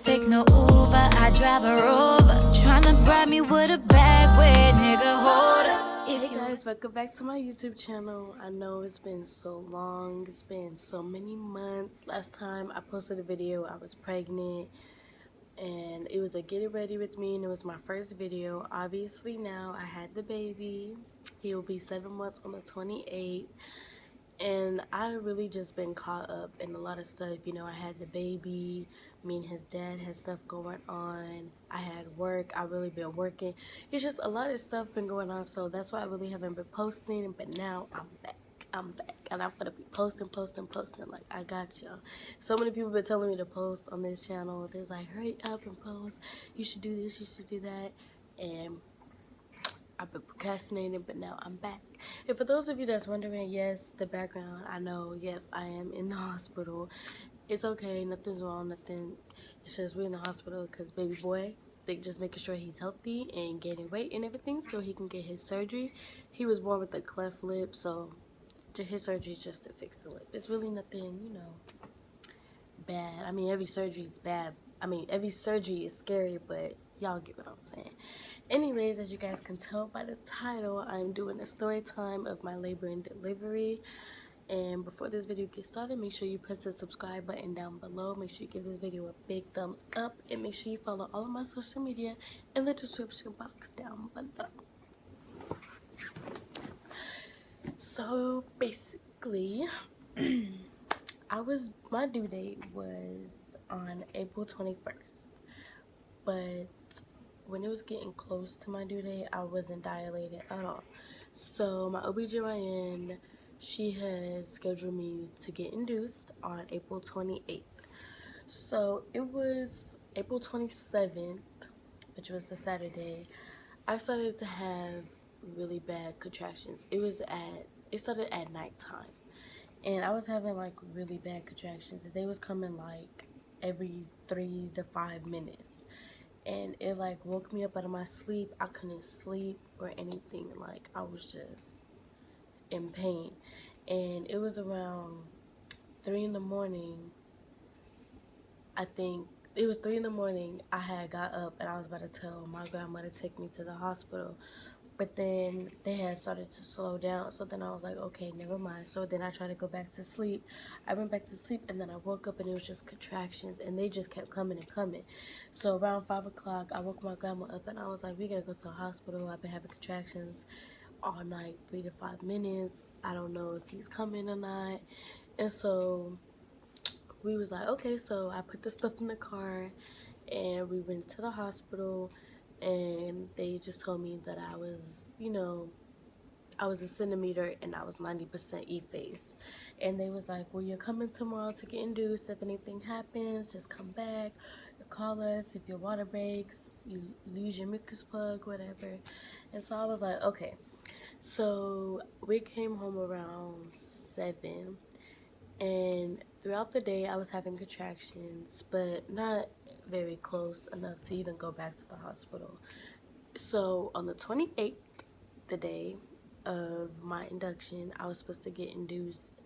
take no Uber, I drive her over. Tryna bribe me with a bag, wait, nigga, hold up. Hey guys, welcome back to my YouTube channel. I know it's been so long, it's been so many months. Last time I posted a video, I was pregnant, and it was a get it ready with me, and it was my first video. Obviously now I had the baby. He will be 7 months on the 28th, and I really just been caught up in a lot of stuff. You know, I had the baby, me and his dad had stuff going on, I had work, I really been working. It's just a lot of stuff been going on, so that's why I really haven't been posting. But now I'm back, and I'm gonna be posting like I got y'all. So many people been telling me to post on this channel. They're like, hurry up and post, you should do this, you should do that, and I've been procrastinating, but now I'm back. And for those of you that's wondering, yes, the background, I know, yes, I am in the hospital. It's okay, nothing's wrong, nothing. It's just we're in the hospital because baby boy, they just making sure he's healthy and gaining weight and everything so he can get his surgery. He was born with a cleft lip, so his surgery is just to fix the lip. It's really nothing, you know, bad. I mean, every surgery is bad. I mean, every surgery is scary, but y'all get what I'm saying. Anyways, as you guys can tell by the title, I'm doing a story time of my labor and delivery. And before this video gets started, make sure you press the subscribe button down below. Make sure you give this video a big thumbs up, and make sure you follow all of my social media in the description box down below. So basically, my due date was on April 21st, but when it was getting close to my due date, I wasn't dilated at all. So my OBGYN, she had scheduled me to get induced on April 28th. So it was April 27th, which was the Saturday, I started to have really bad contractions. It started at nighttime, and I was having like really bad contractions. They was coming like every 3 to 5 minutes, and it like woke me up out of my sleep. I couldn't sleep or anything. Like, I was just in pain. And it was around 3 in the morning. I think it was 3 in the morning. I had got up and I was about to tell my grandma to take me to the hospital, but then they had started to slow down. So then I was like, okay, never mind. So then I tried to go back to sleep. I went back to sleep, and then I woke up and it was just contractions, and they just kept coming and coming. So around 5 o'clock, I woke my grandma up and I was like, we gotta go to the hospital. I've been having contractions all night, 3 to 5 minutes. I don't know if he's coming or not. And so we was like, okay. So I put the stuff in the car and we went to the hospital, and they just told me that I was, you know, I was a centimeter and I was 90% E-phased. And they was like, well, you're coming tomorrow to get induced. If anything happens, just come back, call us. If your water breaks, you lose your mucus plug, whatever. And so I was like, okay. So we came home around 7, and throughout the day I was having contractions, but not very close enough to even go back to the hospital. So on the 28th, the day of my induction, I was supposed to get induced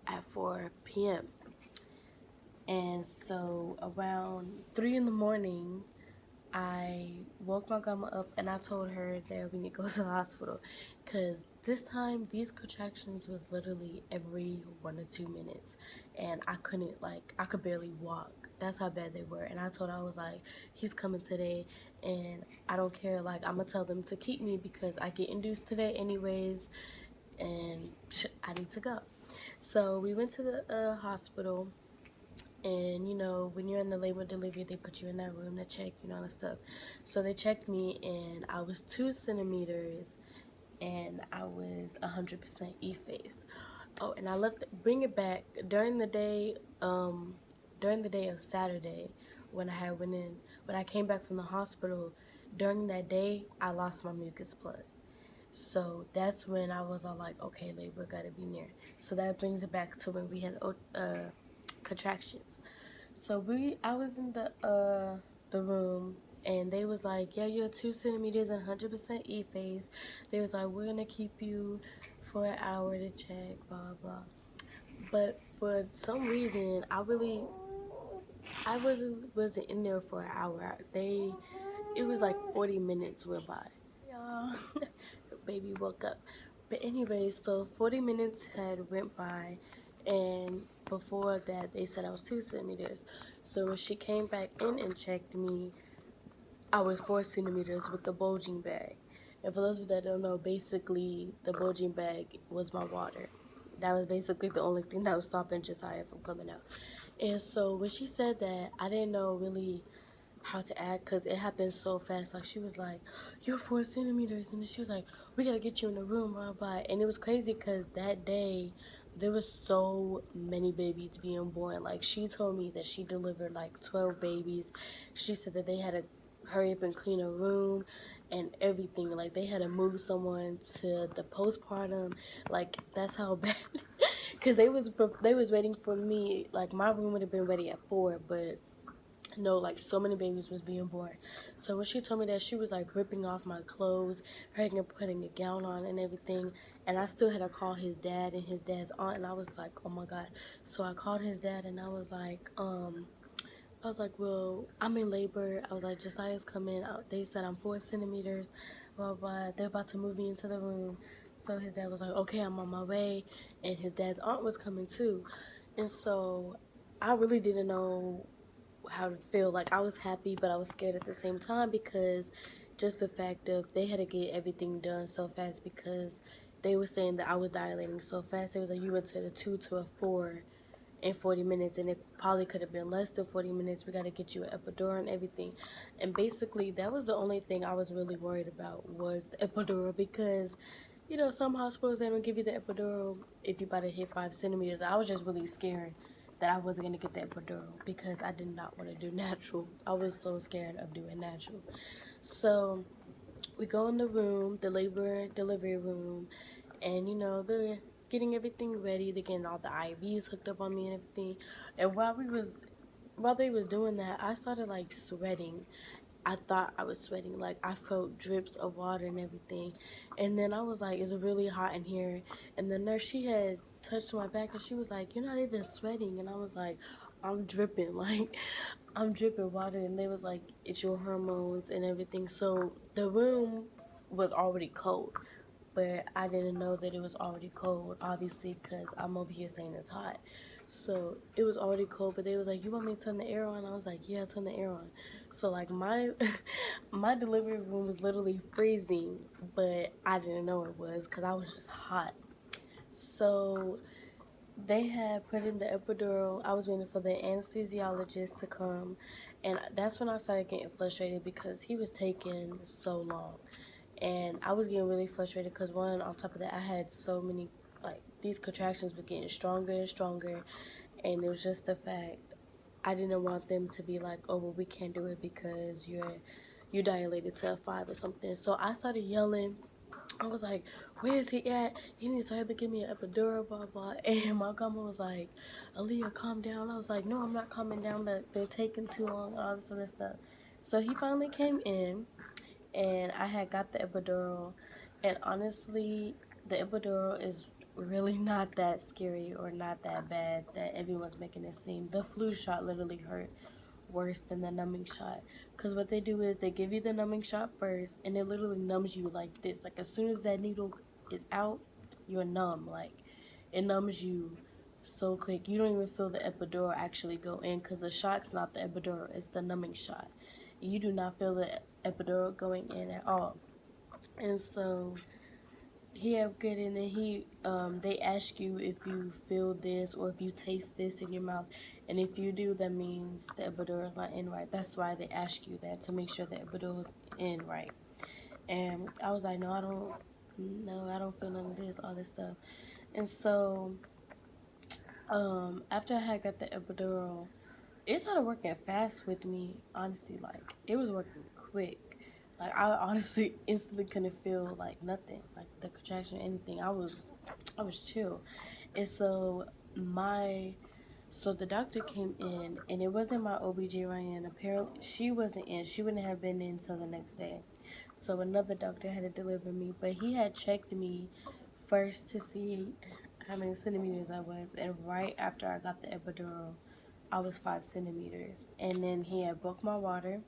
at 4 p.m. And so around 3 in the morning, I woke my grandma up and I told her that we need to go to the hospital, because this time these contractions was literally every 1 or 2 minutes, and I could barely walk. That's how bad they were. And I told her, I was like, he's coming today, and I don't care, like, I'm gonna tell them to keep me because I get induced today anyways, and I need to go. So we went to the hospital. And you know, when you're in the labor delivery, they put you in that room to check, you know, all that stuff. So they checked me, and I was 2 centimeters, and I was 100% E-phased. Oh, and I bring it back during the day of Saturday, when I came back from the hospital. During that day, I lost my mucus plug. So that's when I was all like, okay, labor gotta be near. So that brings it back to when we had contractions. So I was in the room, and they was like, yeah, you're 2 centimeters and 100% E-phase. They was like, we're gonna keep you for an hour to check, blah blah. But for some reason, I wasn't in there for an hour. It was like 40 minutes went by. Y'all, baby woke up. But anyways, so 40 minutes had went by, and before that, they said I was 2 centimeters. So when she came back in and checked me, I was 4 centimeters with the bulging bag. And for those of you that don't know, basically the bulging bag was my water. That was basically the only thing that was stopping Josiah from coming out. And so when she said that, I didn't know really how to act because it happened so fast. Like, she was like, "You're 4 centimeters," and then she was like, "We gotta get you in the room, blah blah." And it was crazy because that day there was so many babies being born. Like, she told me that she delivered like 12 babies. She said that they had to hurry up and clean a room and everything. Like, they had to move someone to the postpartum. Like, that's how bad. Because they was waiting for me. Like, my room would have been ready at 4, but no, like, so many babies was being born. So when she told me that, she was like ripping off my clothes, hurting and putting a gown on and everything. And I still had to call his dad and his dad's aunt, and I was like, oh my god. So I called his dad and I was like, well, I'm in labor. I was like, Josiah's coming out. They said I'm 4 centimeters, blah blah. They're about to move me into the room. So his dad was like, okay, I'm on my way. And his dad's aunt was coming too. And so I really didn't know how to feel. Like, I was happy, but I was scared at the same time because just the fact of they had to get everything done so fast because they were saying that I was dilating so fast. It was like, you went to the 2 to a 4 in 40 minutes, and it probably could have been less than 40 minutes. We got to get you an epidural and everything. And basically that was the only thing I was really worried about, was the epidural, because some hospitals, they don't give you the epidural if you about to hit 5 centimeters. I was just really scared that I wasn't going to get the epidural because I did not want to do natural. I was so scared of doing natural. So we go in the room, the labor and delivery room, and they're getting everything ready. They're getting all the IVs hooked up on me and everything. And while they was doing that, I started like sweating. I thought I was sweating. Like, I felt drips of water and everything. And then I was like, it's really hot in here. And the nurse, she had touched my back and she was like, you're not even sweating. And I was like, I'm dripping. Like, I'm dripping water. And they was like, it's your hormones and everything. So the room was already cold. But I didn't know that it was already cold, obviously, because I'm over here saying it's hot. So it was already cold, but they was like, you want me to turn the air on? I was like, yeah, turn the air on. So, like, my my delivery room was literally freezing, but I didn't know it was because I was just hot. So they had put in the epidural. I was waiting for the anesthesiologist to come, and that's when I started getting frustrated because he was taking so long. And I was getting really frustrated because, one, on top of that, I had so many, like, these contractions were getting stronger and stronger. And it was just the fact I didn't want them to be like, oh, well, we can't do it because you dilated to a 5 or something. So I started yelling. I was like, where is he at? He needs to help me give me an epidural, blah, blah. And my grandma was like, Aaliyah, calm down. I was like, no, I'm not calming down. They're taking too long, all this other stuff. So he finally came in, and I had got the epidural. And honestly, the epidural is really not that scary or not that bad that everyone's making it seem. The flu shot literally hurt worse than the numbing shot, because what they do is they give you the numbing shot first, and it literally numbs you like this. Like, as soon as that needle is out, you're numb. Like, it numbs you so quick, you don't even feel the epidural actually go in, because the shot's not the epidural, it's the numbing shot. You do not feel the epidural going in at all. And so he had good, and then they ask you if you feel this or if you taste this in your mouth, and if you do, that means the epidural is not in right. That's why they ask you that, to make sure the epidural is in right. And I was like, no, I don't feel none of this, all this stuff. And so after I had got the epidural, it started working fast with me, honestly. Like, it was working quick. Like, I honestly instantly couldn't feel like nothing, like the contraction or anything. I was chill. And so the doctor came in, and it wasn't my OBGYN. Apparently she wasn't in. She wouldn't have been in until the next day. So another doctor had to deliver me, but he had checked me first to see how many centimeters I was, and right after I got the epidural, I was 5 centimeters, and then he had broke my water.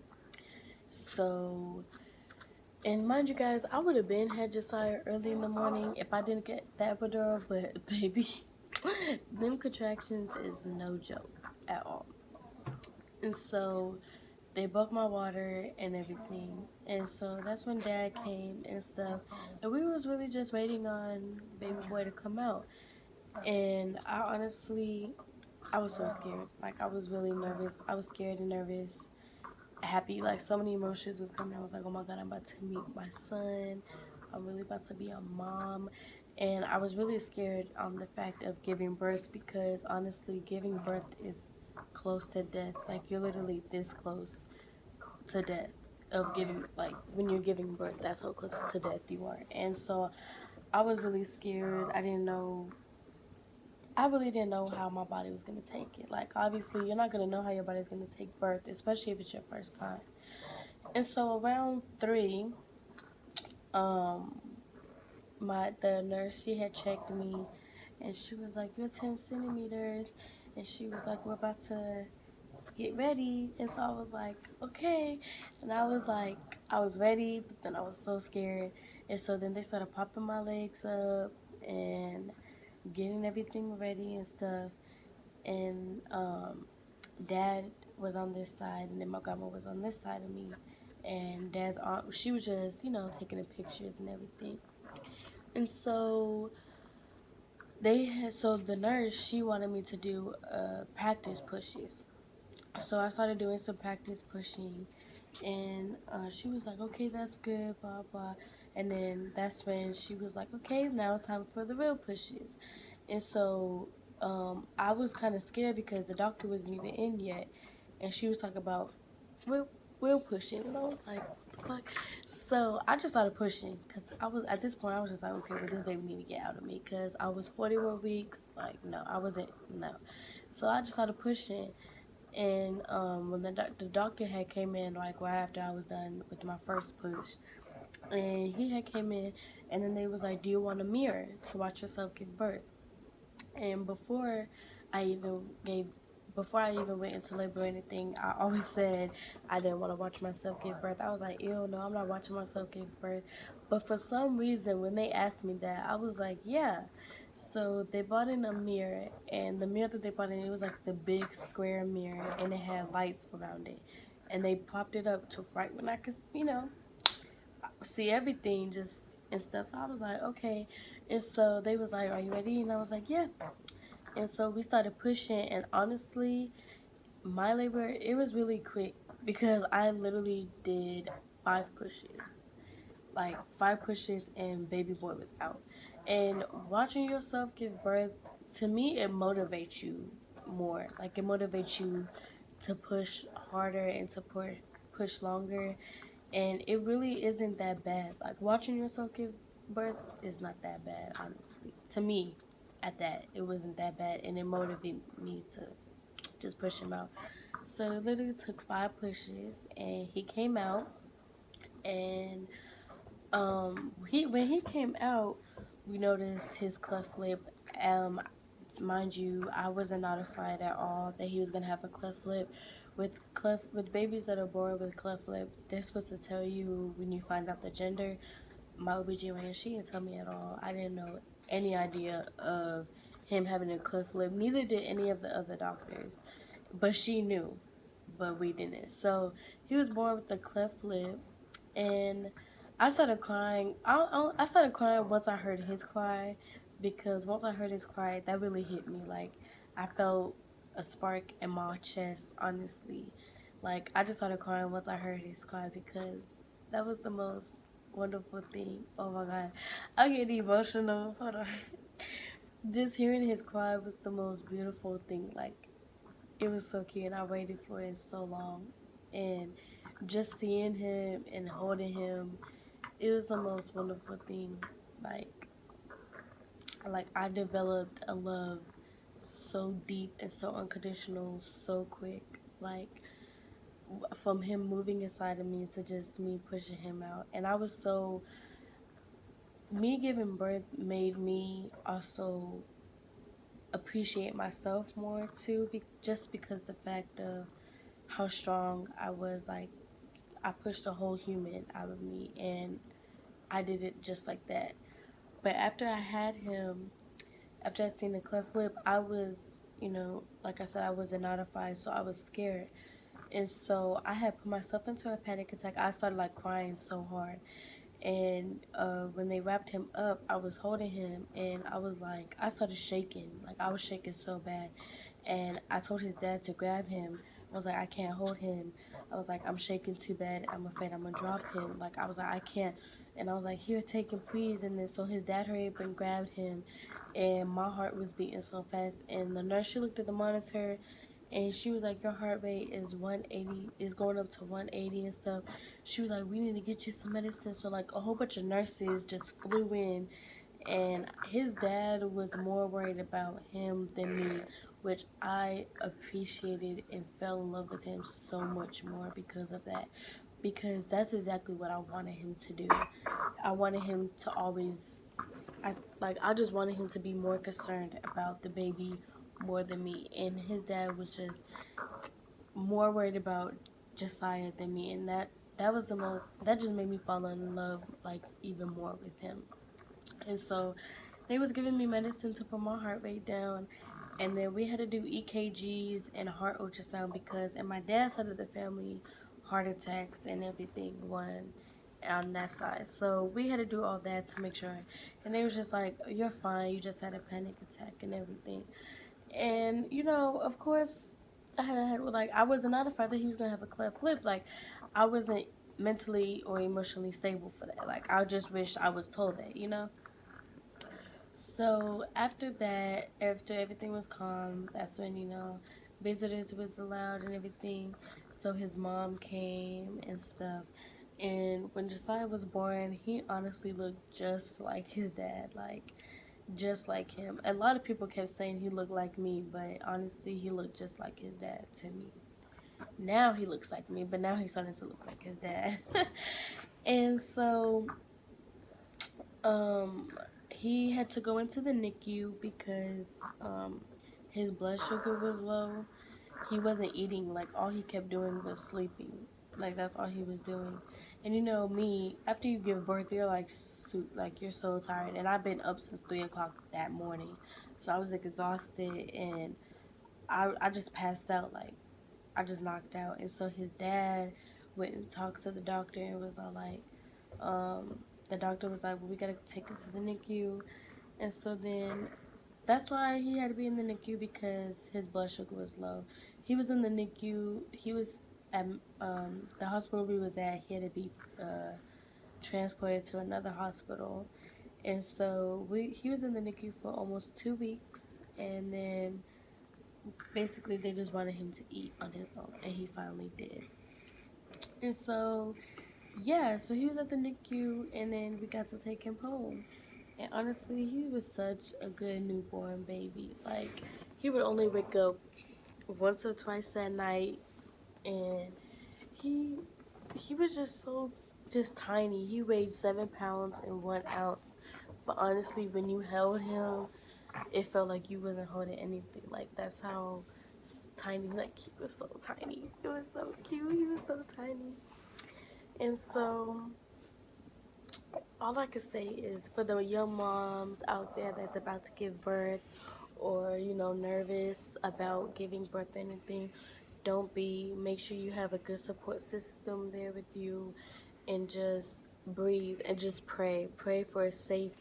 So, and mind you guys, I would have been had Josiah early in the morning if I didn't get the epidural, but baby, them contractions is no joke at all. And so they broke my water and everything. And so that's when Dad came and stuff. And we was really just waiting on baby boy to come out. And I was so scared. Like, I was really nervous. I was scared and nervous, happy. Like, so many emotions was coming. I was like, oh my God, I'm about to meet my son. I'm really about to be a mom. And I was really scared on the fact of giving birth, because honestly, giving birth is close to death. Like, you're literally this close to death of giving, like, when you're giving birth, that's how close to death you are. And so I was really scared. I really didn't know how my body was going to take it. Like, obviously, you're not going to know how your body's going to take birth, especially if it's your first time. And so around 3, um, the nurse, she had checked me, and she was like, you're 10 centimeters. And she was like, we're about to get ready. And so I was like, okay. And I was ready, but then I was so scared. And so then they started popping my legs up and getting everything ready and stuff. And Dad was on this side, and then my grandma was on this side of me. And Dad's aunt, she was just, taking the pictures and everything. And so so the nurse, she wanted me to do practice pushes. So I started doing some practice pushing, and she was like, okay, that's good, blah, blah. And then that's when she was like, okay, now it's time for the real pushes. And so I was kind of scared because the doctor wasn't even in yet, and she was talking about real pushing, and I was like, what the fuck? So I just started pushing, because at this point, I was just like, okay, well, this baby need to get out of me, because I was 41 weeks, like, no, I wasn't, no. So I just started pushing. And when the doctor had came in, like, right after I was done with my first push, and he had came in, and then they was like, do you want a mirror to watch yourself give birth? And I even before I even went into labor or anything, I always said I didn't want to watch myself give birth. I was like, ew, no, I'm not watching myself give birth. But for some reason, when they asked me that, I was like, yeah. So they brought in a mirror, and the mirror that they brought in, it was like the big square mirror, and it had lights around it. And they popped it up to right when I could, see everything just and stuff. I was like, okay. And so they was like, are you ready? And I was like, yeah. And so we started pushing, and honestly, my labor, it was really quick, because I literally did 5 pushes. Like 5 pushes, and baby boy was out. And watching yourself give birth, to me, it motivates you more. Like, it motivates you to push harder and to push longer. And it really isn't that bad. Like, watching yourself give birth is not that bad, honestly. To me, at that, it wasn't that bad, and it motivated me to just push him out. So it literally took 5 pushes, and he came out. And when he came out, we noticed his cleft lip. Um, Mind you, I wasn't notified at all that he was gonna have a cleft lip. With babies that are born with cleft lip, they're supposed to tell you when you find out the gender. My OBGYN, she didn't tell me at all. I didn't know any idea of him having a cleft lip. Neither did any of the other doctors. But she knew, but we didn't. So he was born with a cleft lip, and I started crying. I started crying once I heard his cry, because once I heard his cry, that really hit me. Like, I felt a spark in my chest, honestly. Like, I just started crying once I heard his cry, because that was the most wonderful thing. Oh my God. I'm getting emotional. Hold on. Just hearing his cry was the most beautiful thing. Like, it was so cute, and I waited for it so long. And just seeing him and holding him, it was the most wonderful thing. Like I developed a love so deep and so unconditional so quick. Like, from him moving inside of me to just me pushing him out. And me giving birth made me also appreciate myself more too, just because the fact of how strong I was. Like, I pushed a whole human out of me, and I did it just like that. But after I had him, after I seen the cleft lip, I was, like I said, I wasn't notified, so I was scared. And so I had put myself into a panic attack. I started like crying so hard. And when they wrapped him up, I was holding him, and I was like, I started shaking. Like, I was shaking so bad. And I told his dad to grab him. I was like, I can't hold him. I was like, I'm shaking too bad. I'm afraid I'm going to drop him. Like, I was like, I can't. And I was like, here, take him, please. And then so his dad hurried up and grabbed him. And my heart was beating so fast. And the nurse, she looked at the monitor, and she was like, your heart rate is 180, is going up to 180 and stuff. She was like, we need to get you some medicine. So like a whole bunch of nurses just flew in, and his dad was more worried about him than me, which I appreciated and fell in love with him so much more because of that. Because that's exactly what I wanted him to do. I wanted him to always, I just wanted him to be more concerned about the baby more than me. And his dad was just more worried about Josiah than me, and that was the most, that just made me fall in love like even more with him. And so they was giving me medicine to put my heart rate down, and then we had to do EKGs and heart ultrasound because in my dad's side of the family, heart attacks and everything won on that side. So we had to do all that to make sure. And they was just like, you're fine, you just had a panic attack and everything. And of course, I wasn't notified that he was gonna have a cleft lip. Like, I wasn't mentally or emotionally stable for that. Like, I just wish I was told that. So after that, after everything was calm, that's when visitors was allowed and everything. So his mom came and stuff. And when Josiah was born, he honestly looked just like his dad, like just like him. A lot of people kept saying he looked like me, but honestly, he looked just like his dad to me. Now he looks like me, but now he's starting to look like his dad. And so, um, he had to go into the NICU because his blood sugar was low. He wasn't eating. Like, all he kept doing was sleeping. Like, that's all he was doing. And me, after you give birth, you're like you're so tired. And I've been up since 3 o'clock that morning, so I was exhausted, and I just passed out. Like, I just knocked out. And so his dad went and talked to the doctor and was all like, the doctor was like, well, we gotta take him to the NICU. And so then that's why he had to be in the NICU, because his blood sugar was low. He was in the NICU. He was at the hospital we was at. He had to be transported to another hospital, and so he was in the NICU for almost 2 weeks, and then basically they just wanted him to eat on his own, and he finally did. And so yeah, so he was at the NICU, and then we got to take him home. And honestly, he was such a good newborn baby. Like, he would only wake up once or twice at night, and he he was just tiny. He weighed 7 pounds and 1 ounce. But honestly, when you held him, it felt like you wasn't holding anything. Like, that's how tiny. Like, he was so tiny. It was so cute. He was so tiny. And so all I can say is, for the young moms out there that's about to give birth, or nervous about giving birth or anything, don't be. Make sure you have a good support system there with you, and just breathe and just pray for a safe,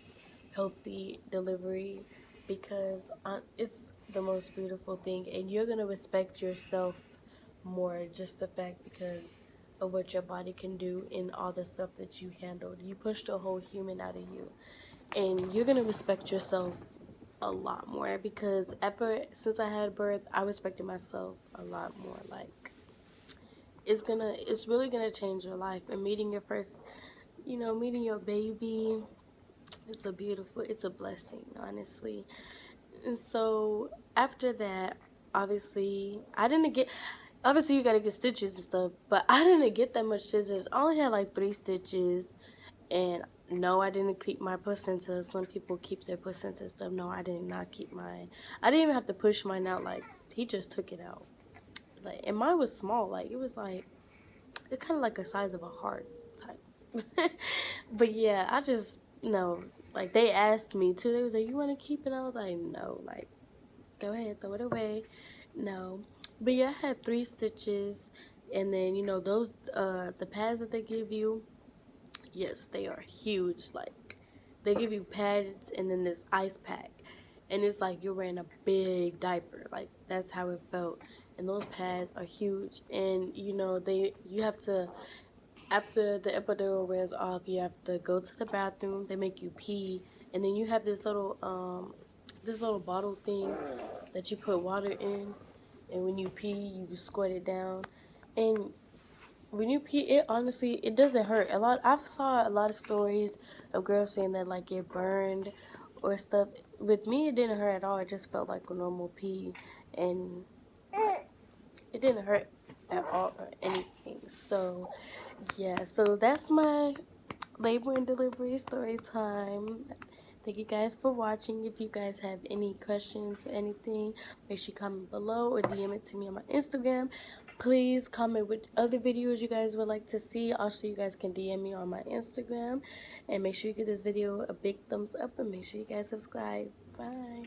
healthy delivery, because it's the most beautiful thing, and you're gonna respect yourself more, just the fact because of what your body can do and all the stuff that you handled. You pushed a whole human out of you, and you're gonna respect yourself a lot more, because since I had birth, I respected myself a lot more. Like, it's really gonna change your life. And meeting your baby, it's a blessing, honestly. And so after that, obviously you gotta get stitches and stuff, but I didn't get that much stitches. I only had like 3 stitches, and no, I didn't keep my placenta. Some people keep their placenta stuff. No, I did not keep mine. I didn't even have to push mine out. Like, he just took it out. Like, and mine was small. Like, it was like, it's kind of like the size of a heart type. But yeah, I just, no. Like, they asked me too. They was like, you want to keep it? I was like, no. Like, go ahead, throw it away. No. But yeah, I had 3 stitches. And then, you know, those, the pads that they give you, yes, they are huge. Like, they give you pads and then this ice pack. And it's like you're wearing a big diaper. Like, that's how it felt. And those pads are huge. And, you know, you have to, after the epidural wears off, you have to go to the bathroom. They make you pee. And then you have this little bottle thing that you put water in. And when you pee, you squirt it down. And when you pee, it honestly, it doesn't hurt. I've saw a lot of stories of girls saying that like it burned or stuff. With me, it didn't hurt at all. It just felt like a normal pee, and it didn't hurt at all or anything. So yeah, so that's my labor and delivery story time. Thank you guys for watching. If you guys have any questions or anything, make sure you comment below or DM it to me on my Instagram. Please comment with other videos you guys would like to see. Also, you guys can DM me on my Instagram. And make sure you give this video a big thumbs up and make sure you guys subscribe. Bye.